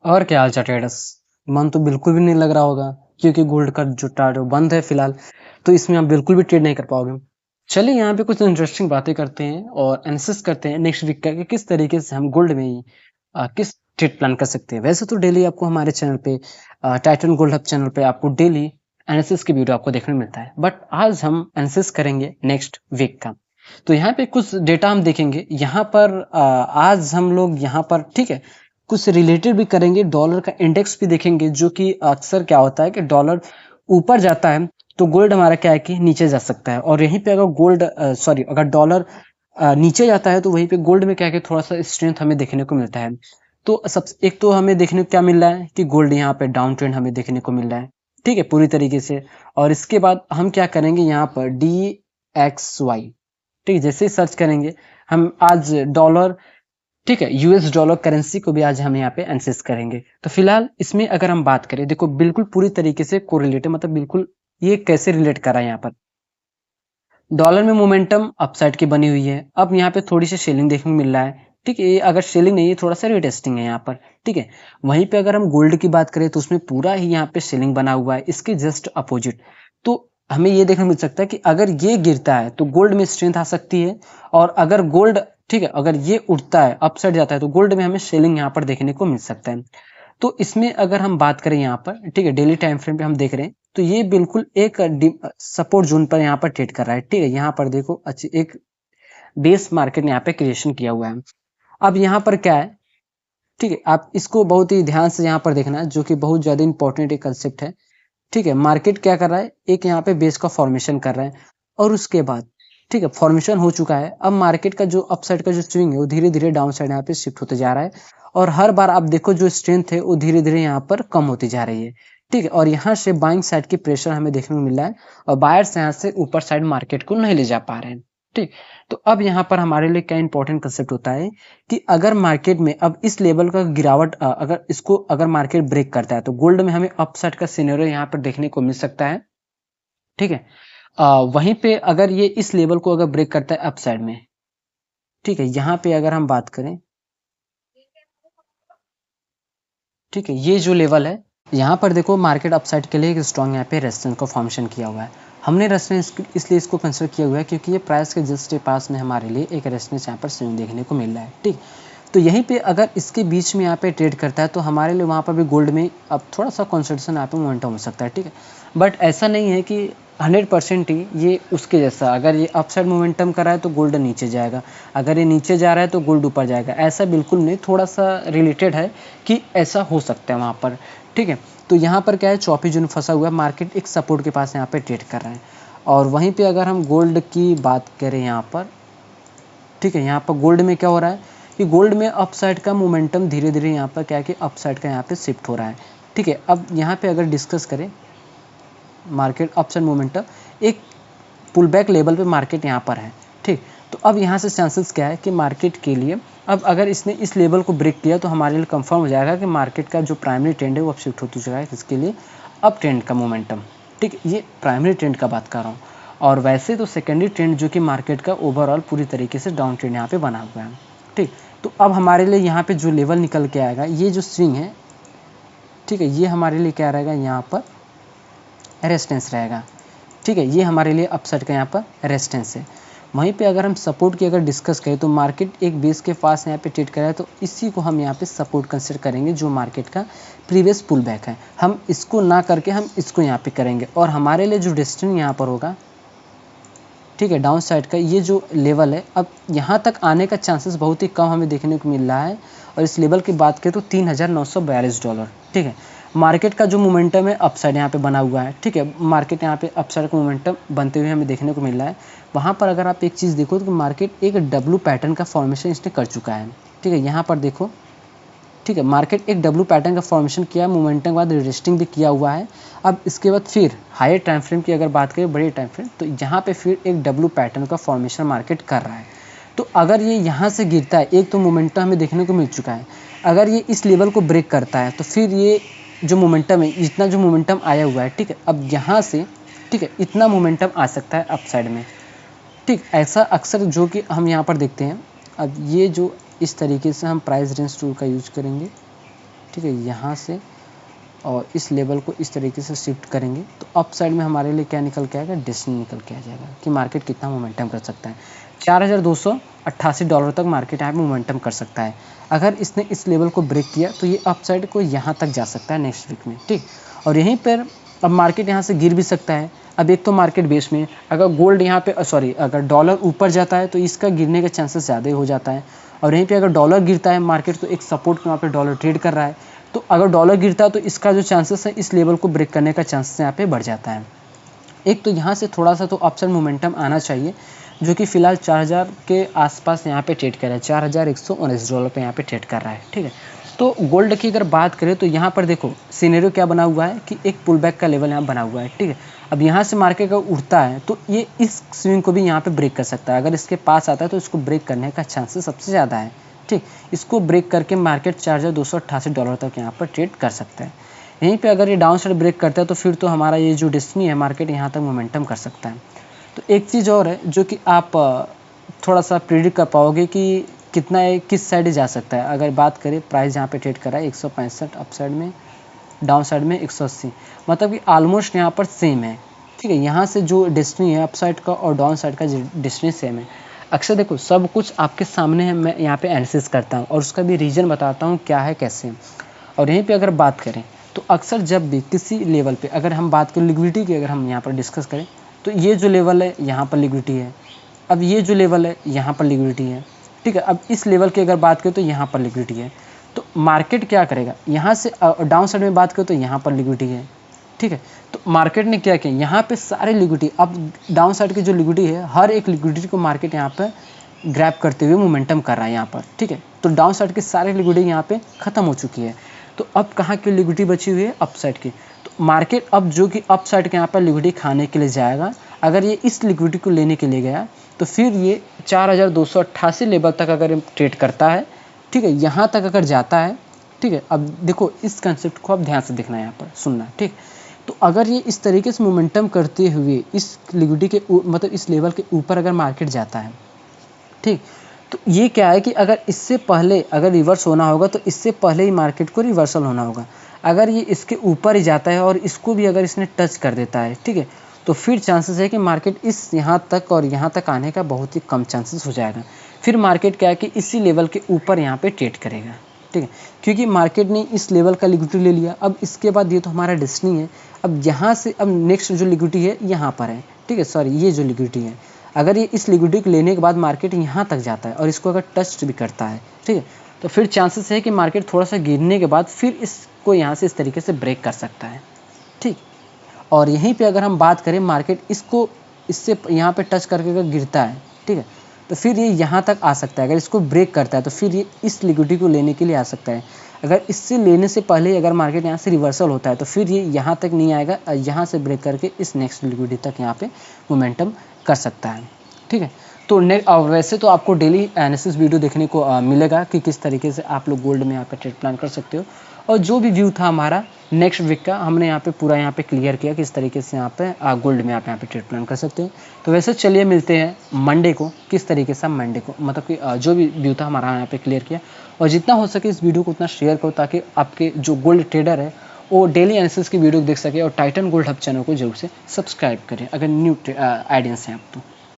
और क्या हाल चाल ट्रेडर्स। मन तो बिल्कुल भी नहीं लग रहा होगा क्योंकि गोल्ड का जो टारगेट बंद है फिलहाल। तो इसमें आप बिल्कुल भी ट्रेड नहीं कर पाओगे। चलिए यहाँ पे कुछ इंटरेस्टिंग बातें करते हैं और एनालिसिस करते हैं नेक्स्ट वीक का कि किस तरीके से हम गोल्ड में ही किस ट्रेड प्लान कर सकते हैं। वैसे तो डेली आपको हमारे चैनल पे टाइटन गोल्ड हब चैनल पे आपको डेली एनालिसिस की वीडियो आपको देखने को मिलता है, बट आज हम एनालिसिस करेंगे नेक्स्ट वीक का। तो यहाँ पे कुछ डेटा हम देखेंगे यहाँ पर आज हम लोग यहाँ पर ठीक है कुछ रिलेटेड भी करेंगे, डॉलर का इंडेक्स भी देखेंगे जो कि अक्सर क्या होता है कि डॉलर ऊपर जाता है तो गोल्ड हमारा क्या है कि नीचे जा सकता है, और यहीं पे अगर गोल्ड सॉरी अगर डॉलर नीचे जाता है तो वहीं पे गोल्ड में क्या है कि थोड़ा सा स्ट्रेंथ हमें देखने को मिलता है। तो सब एक तो हमें देखने को क्या मिल रहा है कि गोल्ड यहाँ पे डाउन ट्रेंड हमें देखने को मिल रहा है, ठीक है, पूरी तरीके से। और इसके बाद हम क्या करेंगे यहाँ पर DXY, ठीक है, जैसे ही सर्च करेंगे हम आज डॉलर, ठीक है, यूएस डॉलर करेंसी को भी आज हम यहाँ पे एनालिसिस करेंगे। तो फिलहाल इसमें अगर हम बात करें, देखो बिल्कुल पूरी तरीके से कोरिलेटेड, मतलब बिल्कुल ये कैसे रिलेट कर रहा है यहाँ पर। डॉलर में मोमेंटम अपसाइड की बनी हुई है, अब यहाँ पे थोड़ी सी सेलिंग देखने को मिल रहा है, ठीक है, ये अगर सेलिंग नहीं है थोड़ा सा रिटेस्टिंग है यहाँ पर, ठीक है। वहीं पे अगर हम गोल्ड की बात करें तो उसमें पूरा ही यहाँ पे सेलिंग बना हुआ है, इसके जस्ट अपोजिट। तो हमें ये देखने को मिल सकता है कि अगर ये गिरता है तो गोल्ड में स्ट्रेंथ आ सकती है, और अगर गोल्ड, ठीक है, अगर ये उठता है अपसाइड जाता है तो गोल्ड में हमें सेलिंग यहाँ पर देखने को मिल सकता है। तो इसमें अगर हम बात करें यहाँ पर, ठीक है, डेली टाइम फ्रेम पे हम देख रहे हैं तो ये बिल्कुल एक सपोर्ट जोन पर यहाँ पर ट्रेड कर रहा है, ठीक है। यहाँ पर देखो अच्छी एक बेस मार्केट ने यहाँ पे क्रिएशन किया हुआ है। अब यहाँ पर क्या है, ठीक है, आप इसको बहुत ही ध्यान से यहाँ पर देखना है जो कि बहुत ज्यादा इंपॉर्टेंट एक कंसेप्ट है, ठीक है। मार्केट क्या कर रहा है, एक यहाँ पे बेस का फॉर्मेशन कर रहा है, और उसके बाद ठीक है फॉर्मेशन हो चुका है। अब मार्केट का जो अपसाइड का जो स्विंग है वो धीरे धीरे डाउन साइड यहाँ पे शिफ्ट होते जा रहा है, और हर बार आप देखो जो स्ट्रेंथ है वो धीरे धीरे यहाँ पर कम होती जा रही है, ठीक है। और यहाँ से बाइंग साइड की प्रेशर हमें देखने को मिल रहा है, और बायर्स यहाँ से ऊपर साइड मार्केट को नहीं ले जा पा रहे हैं, ठीक। तो अब यहाँ पर हमारे लिए क्या इंपॉर्टेंट कंसेप्ट होता है कि अगर मार्केट में अब इस लेवल का गिरावट अगर इसको अगर मार्केट ब्रेक करता है तो गोल्ड में हमें अपसाइड का सिनेरियो यहाँ पर देखने को मिल सकता है, ठीक है। वहीं पे अगर ये इस लेवल को अगर ब्रेक करता है अपसाइड में, ठीक है, यहाँ पे अगर हम बात करें, ठीक है, ये जो लेवल है यहाँ पर देखो मार्केट अपसाइड के लिए एक स्ट्रॉन्ग यहाँ पे रेजिस्टेंस को फॉर्मेशन किया हुआ है। हमने रेजिस्टेंस इसलिए इसको कंसिडर किया हुआ है क्योंकि ये प्राइस के जस्ट पास में हमारे लिए एक रेजिस्टेंस यहाँ पर स्विंग देखने को मिल रहा है, ठीक। तो यहीं पे अगर इसके बीच में यहाँ पे ट्रेड करता है तो हमारे लिए वहाँ पर भी गोल्ड में अब थोड़ा सा कॉन्सेंट्रेशन यहाँ पे मोमेंटम हो सकता है, ठीक है। बट ऐसा नहीं है कि 100% ही ये उसके जैसा, अगर ये अपसाइड मोमेंटम कर रहा है तो गोल्ड नीचे जाएगा, अगर ये नीचे जा रहा है तो गोल्ड ऊपर जाएगा, ऐसा बिल्कुल नहीं, थोड़ा सा रिलेटेड है कि ऐसा हो सकता है वहाँ पर, ठीक है। तो यहाँ पर क्या है, चौपी जोन फंसा हुआ है, मार्केट एक सपोर्ट के पास यहाँ पे ट्रेड कर रहा है। और वहीं पे अगर हम गोल्ड की बात करें यहाँ पर, ठीक है, यहाँ पर गोल्ड में क्या हो रहा है कि गोल्ड में अपसाइड का मोमेंटम धीरे धीरे यहाँ पर क्या है कि अपसाइड का यहाँ पे शिफ्ट हो रहा है, ठीक है। अब यहाँ पे अगर डिस्कस करें मार्केट अपसाइड मोमेंटम, एक पुल बैक लेवल पे मार्केट यहाँ पर है, ठीक। तो अब यहाँ से चांसेस क्या है कि मार्केट के लिए अब अगर इसने इस लेवल को ब्रेक किया तो हमारे लिए कंफर्म हो जाएगा कि मार्केट का जो प्राइमरी ट्रेंड है वो अब शिफ्ट हो चुका है इसके लिए अप ट्रेंड का मोमेंटम, ठीक। ये प्राइमरी ट्रेंड का बात कर रहा हूँ, और वैसे तो सेकेंडरी ट्रेंड जो कि मार्केट का ओवरऑल पूरी तरीके से डाउन ट्रेंड यहाँ पे बना हुआ है, ठीक। तो अब हमारे लिए यहाँ पे जो लेवल निकल के आएगा, ये जो स्विंग है, ठीक है, ये हमारे लिए क्या रहेगा, यहाँ पर रेजिस्टेंस रहेगा, ठीक है। ये हमारे लिए अपसाइड का यहाँ पर रेजिस्टेंस है। वहीं पे अगर हम सपोर्ट की अगर डिस्कस करें तो मार्केट एक बेस के पास यहाँ पे ट्रेड कर रहा है, तो इसी को हम यहाँ पे सपोर्ट कंसिडर करेंगे जो मार्केट का प्रीवियस पुल बैक है। हम इसको ना करके हम इसको यहाँ पे करेंगे, और हमारे लिए जो डिस्टेंस यहाँ पर होगा, ठीक है, डाउन साइड का ये जो लेवल है, अब यहाँ तक आने का चांसेस बहुत ही कम हमें देखने को मिल रहा है। और इस लेवल की बात करें तो $3,942, ठीक है। मार्केट का जो मोमेंटम है अपसाइड यहाँ पे बना हुआ है, ठीक है, मार्केट यहाँ पे अपसाइड का मोमेंटम बनते हुए हमें देखने को मिल रहा है। वहाँ पर अगर आप एक चीज़ देखो तो मार्केट एक डब्लू पैटर्न का फॉर्मेशन इसने कर चुका है, ठीक है। यहाँ पर देखो, ठीक है, मार्केट एक डब्लू पैटर्न का फॉर्मेशन किया, मोमेंटम के बाद रिटेस्टिंग भी किया हुआ है। अब इसके बाद फिर हायर टाइम फ्रेम की अगर बात करें, बड़े टाइम फ्रेम, तो यहाँ पे फिर एक डब्लू पैटर्न का फॉर्मेशन मार्केट कर रहा है। तो अगर ये यहाँ से गिरता है, एक तो मोमेंटम हमें देखने को मिल चुका है, अगर ये इस लेवल को ब्रेक करता है तो फिर ये जो मोमेंटम है, इतना जो मोमेंटम आया हुआ है, ठीक है, अब यहाँ से, ठीक है, इतना मोमेंटम आ सकता है अपसाइड में, ठीक। ऐसा अक्सर जो कि हम यहाँ पर देखते हैं। अब ये जो इस तरीके से हम प्राइस रेंज टूल का यूज करेंगे, ठीक है, यहाँ से और इस लेवल को इस तरीके से शिफ्ट करेंगे तो अप साइड में हमारे लिए क्या निकल के आएगा, डेस्टिनी निकल के आ जाएगा कि मार्केट कितना मोमेंटम कर सकता है। $4288 तक मार्केट यहाँ पे मोमेंटम कर सकता है। अगर इसने इस लेवल को ब्रेक किया तो ये अप साइड को यहाँ तक जा सकता है नेक्स्ट वीक में, ठीक। और यहीं पर अब मार्केट यहाँ से गिर भी सकता है। अब एक तो मार्केट बेस में अगर गोल्ड यहाँ पे अगर डॉलर ऊपर जाता है तो इसका गिरने का चांसेस ज़्यादा हो जाता है, और यहीं पे अगर डॉलर गिरता है मार्केट तो एक सपोर्ट के वहाँ पे डॉलर ट्रेड कर रहा है, तो अगर डॉलर गिरता है तो इसका जो चांसेस है इस लेवल को ब्रेक करने का चांसेस यहाँ पे बढ़ जाता है। एक तो यहाँ से थोड़ा सा तो अपसाइड मोमेंटम आना चाहिए, जो कि फिलहाल 4000 के आसपास यहाँ पे ट्रेड कर रहा है, $4119 पे यहाँ पे ट्रेड कर रहा है, ठीक है। तो गोल्ड की अगर बात करें तो यहाँ पर देखो सिनेरियो क्या बना हुआ है कि एक पुल बैक का लेवल यहाँ बना हुआ है, ठीक है। अब यहाँ से मार्केट का उठता है तो ये इस स्विंग को भी यहाँ पे ब्रेक कर सकता है। अगर इसके पास आता है तो इसको ब्रेक करने का चांसेस सबसे ज़्यादा है, ठीक। इसको ब्रेक करके मार्केट $4288 तक यहाँ पर ट्रेड कर सकता है। यहीं पे अगर ये डाउन साइड ब्रेक करता है तो फिर तो हमारा ये जो डेस्टिनी है मार्केट यहाँ तक मोमेंटम कर सकता है। तो एक चीज़ और है जो कि आप थोड़ा सा प्रिडिक्ट कर पाओगे कि कितना है, किस साइड जा सकता है। अगर बात करें प्राइस यहाँ पे ट्रेड कर रहा है 165 अप साइड में, डाउन साइड में 180, मतलब कि ऑलमोस्ट यहाँ पर सेम है, ठीक है। यहाँ से जो डेस्टिनी है अप साइड का और डाउन साइड का डेस्टिनी सेम है। अक्सर देखो सब कुछ आपके सामने है, मैं यहाँ पे एनालिसिस करता हूँ और उसका भी रीज़न बताता हूँ क्या है कैसे। और यहीं पे अगर बात करें तो अक्सर जब भी किसी लेवल पे अगर हम बात करें लिक्विडिटी की, अगर हम यहाँ पर डिस्कस करें तो ये जो लेवल है यहाँ पर लिक्विडिटी है, अब ये जो लेवल है यहाँ पर लिक्विडिटी है, ठीक है। अब इस लेवल की अगर बात करें तो यहाँ पर लिक्विडिटी है, तो मार्केट क्या करेगा, यहाँ से डाउन साइड में बात करें तो यहाँ पर लिक्विडिटी है, ठीक है। तो मार्केट ने क्या किया, यहाँ पे सारे लिक्विडिटी, अब डाउन साइड की जो लिक्विडिटी है हर एक लिक्विडिटी को मार्केट यहाँ पे ग्रैब करते हुए मोमेंटम कर रहा है यहाँ पर, ठीक है। तो डाउन साइड की सारी लिक्विडिटी यहाँ पे खत्म हो चुकी है, तो अब कहाँ की लिक्विडिटी बची हुई है, अप साइड की। तो मार्केट अब जो कि अप साइड के यहाँ पर लिक्विडिटी खाने के लिए जाएगा, अगर ये इस लिक्विडिटी को लेने के लिए गया तो फिर ये 4288 लेवल तक अगर ट्रेड करता है, ठीक है, यहाँ तक अगर जाता है, ठीक है। अब देखो इस कंसेप्ट को आप ध्यान से देखना, यहाँ पर सुनना, ठीक। तो अगर ये इस तरीके से मोमेंटम करते हुए इस लिक्विडिटी के मतलब इस लेवल के ऊपर अगर मार्केट जाता है, ठीक, तो ये क्या है कि अगर इससे पहले अगर रिवर्स होना होगा तो इससे पहले ही मार्केट को रिवर्सल होना होगा। अगर ये इसके ऊपर ही जाता है और इसको भी अगर इसने टच कर देता है, ठीक है, तो फिर चांसेस है कि मार्केट इस यहाँ तक और यहाँ तक आने का बहुत ही कम चांसेस हो जाएगा। फिर मार्केट क्या है कि इसी लेवल के ऊपर यहाँ पे ट्रेड करेगा, ठीक है, क्योंकि मार्केट ने इस लेवल का लिक्विडिटी ले लिया। अब इसके बाद ये तो हमारा डेस्टिनी है, अब यहाँ से अब नेक्स्ट जो लिक्विडिटी है यहाँ पर है, ठीक है, सॉरी ये जो लिक्विडिटी है, अगर ये इस लिक्विडिटी को लेने के बाद मार्केट यहाँ तक जाता है और इसको अगर टच भी करता है, ठीक है, तो फिर चांसेस है कि मार्केट थोड़ा सा गिरने के बाद फिर इसको यहाँ से इस तरीके से ब्रेक कर सकता है, ठीक। और यहीं पे अगर हम बात करें मार्केट इसको इससे यहाँ पे टच करके अगर गिरता है, ठीक है, तो फिर ये यहाँ तक आ सकता है। अगर इसको ब्रेक करता है तो फिर ये इस लिक्विडिटी को लेने के लिए आ सकता है। अगर इससे लेने से पहले अगर मार्केट यहाँ से रिवर्सल होता है तो फिर ये यहाँ तक नहीं आएगा, यहाँ से ब्रेक करके इस नेक्स्ट लिक्विडिटी तक यहाँ पे मोमेंटम कर सकता है, ठीक है। तो वैसे तो आपको डेली एनालिसिस वीडियो देखने को मिलेगा कि किस तरीके से आप लोग गोल्ड में यहाँ पे ट्रेड प्लान कर सकते हो। और जो भी व्यू था हमारा नेक्स्ट वीक का हमने यहाँ पे पूरा यहाँ पे क्लियर किया कि इस तरीके से यहाँ पे गोल्ड में आप यहाँ पे ट्रेड प्लान कर सकते हो। तो वैसे चलिए मिलते हैं मंडे को, किस तरीके से मंडे को मतलब कि जो भी व्यू था हमारा यहाँ पे क्लियर किया। और जितना हो सके इस वीडियो को उतना शेयर करो ताकि आपके जो गोल्ड ट्रेडर है वो डेली एनालिसिस की वीडियो देख सके। और टाइटन गोल्ड हब चैनल को जरूर से सब्सक्राइब करें अगर न्यू आइडियंस हैं आप तो।